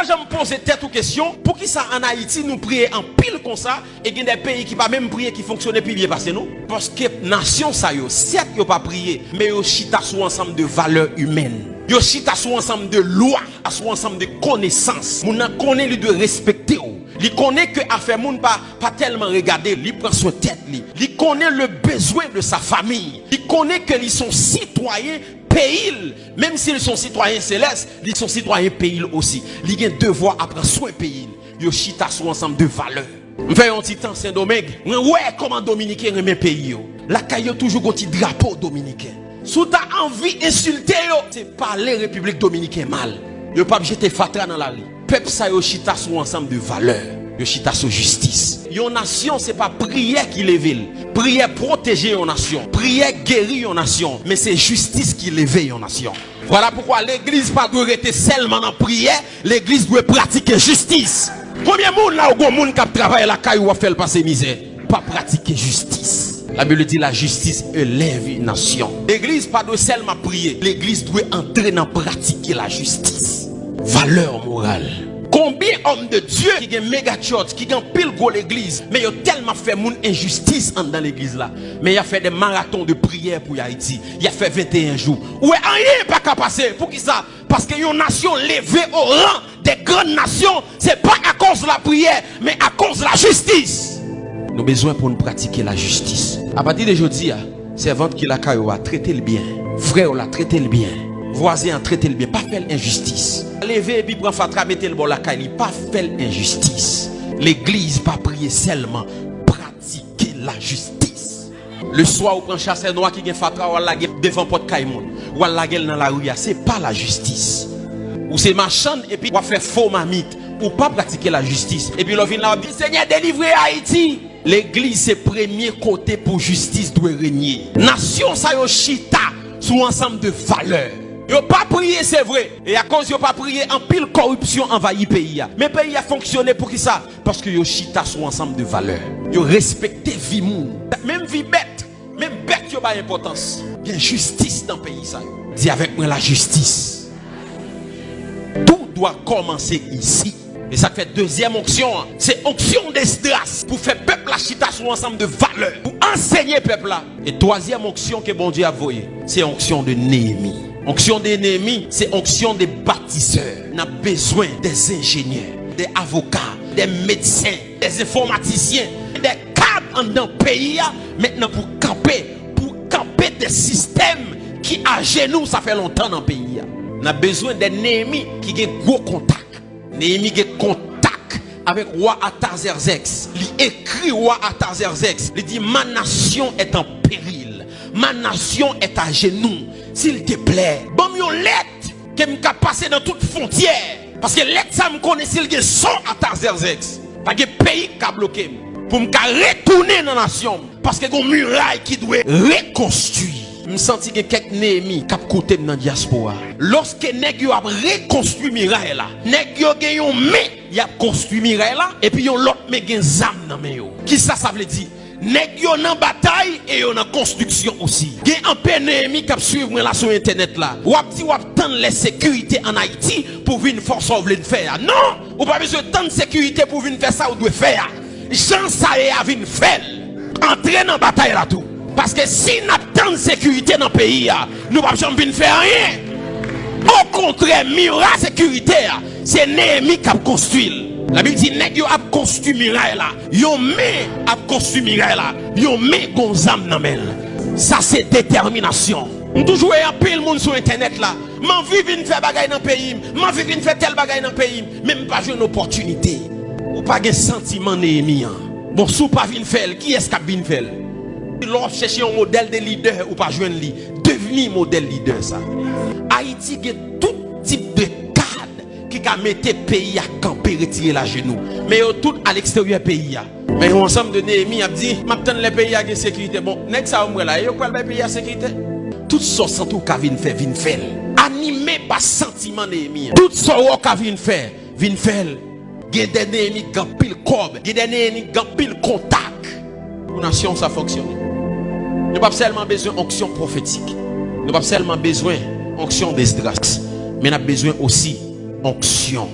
jamais posé tête aux questions pour qui ça en Haïti nous prier en pile comme ça et il y a des pays qui pas même prier qui fonctionnent plus bien parce que nous parce que nation ça yo certes yo pas prier mais yo chita sur ensemble de valeurs humaines. Yo chita sur ensemble de lois, sur ensemble de connaissances. Moun connaît lui de respecter ou. Li connaît que affaire moun pas tellement regarder, li prend soin tête li. Li connaît le besoin de sa famille. Li connaît que ils sont citoyens pays, même s'ils sont citoyens célestes, ils sont citoyens pays aussi. Ils ont un devoir à prendre soin pays. Yo chita sur ensemble de valeurs. M'fait un petit temps Saint-Domingue. Ouais, comment dominicain remet pays yo. La caillou toujours un petit drapeau dominicain. Si tu as envie d'insulter, c'est parler République dominicaine mal. Yo pas jeter fatra dans la rue. Peuple ça yo chita sur ensemble de valeurs. Yo chita sur justice. Yon nation c'est pas prière qui lève. Prière protéger yon nation. Prière guérir yon nation. Mais c'est justice qui lève yon nation. Voilà pourquoi l'église pas doit rester seulement en prière. L'église doit pratiquer justice. Combien de monde là ou gon monde qui travaille la caille ou a fait passer misère? Pas pratiquer justice. La Bible dit la justice élève une nation. L'église pas doit seulement prier. L'église doit entrer dans pratiquer la justice. Valeur morale. Combien d'hommes de Dieu qui ont méga church, qui ont pile gros l'église, mais ils ont tellement fait mon injustice dans l'église là. Mais il a fait des marathons de prière pour Haïti. Il a fait 21 jours. Ouais, rien pas qu'à passer. Pour qui ça? Parce que une nation levée au rang des grandes nations, c'est pas à cause de la prière, mais à cause de la justice. Nous avons besoin pour nous pratiquer la justice. À partir d'aujourd'hui, servante qui la caillou a traité le bien. Frère l'a traité le bien. Voisin a traité le bien. Pas faire l'injustice. Lever et puis prendre fatra, mettre le bon la caille. Pas faire l'injustice. L'église pas prier seulement. Pratiquer la justice. Le soir, on prend chasseur noir qui a fatra ou la devant porte caïmon. Ou la gueule dans la rue. C'est pas la justice. Ou c'est marchand et puis on va faire faux mamite. Ou pas pratiquer la justice. Et puis l'on vient là, dit Seigneur, délivrez Haïti. L'église c'est premier côté pour justice doit régner. Nation ça yo chita sous ensemble de valeurs. Yo pas prié c'est vrai. Et à cause yo pas prié en pile corruption envahit pays. Mais pays a fonctionné pour qui ça? Parce que yo chita sous ensemble de valeurs. Yo respecté vie moun. Même vie bête. Même bête yo pas importance. Bien justice dans pays ça. Dis avec moi la justice. Tout doit commencer ici. Et ça fait deuxième onction, c'est onction d'Esdras pour faire peuple la chita sur ensemble de valeurs, pour enseigner peuple là. Et troisième onction que bon Dieu a voyé, c'est onction de Néhémie. Onction de Néhémie, c'est onction des bâtisseurs. On a besoin des ingénieurs, des avocats, des médecins, des informaticiens, des cadres dans le pays maintenant pour camper des systèmes qui à genoux ça fait longtemps dans le pays. On a besoin des Néhémie qui ont gros contact. Néhémie a contact avec roi Artaxerxès. Il écrit roi Artaxerxès. Il dit ma nation est en péril. Ma nation est à genoux. S'il te plaît, bon yon lettre qui me passer dans toute frontière. Parce que lettre ça me connaît s'il y a son Artaxerxès. Parce que pays qui a bloqué. Pour me retourner dans la nation. Parce que une muraille qui doit reconstruire. Je sens que quelques Néhémie qui côté dans la diaspora. Lorsque nèg yo a reconstruit muraille là, nèg yo gen yon mais y a construit muraille là et puis yon l'autre mais gen zam nan men yo. Qui ça veut dire? Nèg yo nan bataille et yo nan construction aussi. Gen un peu Néhémie qui suivre moi là sur internet là. Ou dit ou attendre les sécurités en Haïti pour venir force ou vle faire. Non, ou pas besoin de tant de sécurité pour venir faire ça ou doit faire. Jean ça a venir faire. Entrer dans bataille là tout. Parce que si nous avons tant de sécurité dans le pays, nous ne pouvons jamais faire rien. Au contraire, muraille sécuritaire, c'est Néhémie qui a construit. La Bible dit, nèg yo a construit muraille là. Yo mais a construit muraille là. Yo mais gonzam nan men. Ça c'est détermination. On toujours un pile monde sur internet là. M'en vivre faire bagaille dans le pays, m'en vivre faire tel bagaille dans le pays, même pas jouer une opportunité. Ou pas un sentiment Néhémie. Bon, sous pas vinn faire, qui est-ce qui a vinn faire? Lorsque chercher un modèle de leader ou pas joindre lui, devenir modèle leader ça. Haïti a tout type de cadre qui a mis le pays à camper, retirer la genou. Mais tout à l'extérieur du pays. Mais ensemble de Néhémie a dit, maintenant le pays a une sécurité. Bon, next ça on là, yo quoi le pays a sécurité? Tout ça sans tout qu'a vinn faire. Animé par sentiment Néhémie. Tout ça qu'a vinn faire. Il y a des Néhémie qui ont pile corps, il y a des Néhémie qui ont pile contact. Pour la nation ça fonctionne. Nous n'avons pas seulement besoin d'onction prophétique. Nous n'avons pas seulement besoin d'onction d'Esdras. Mais nous avons besoin aussi d'onction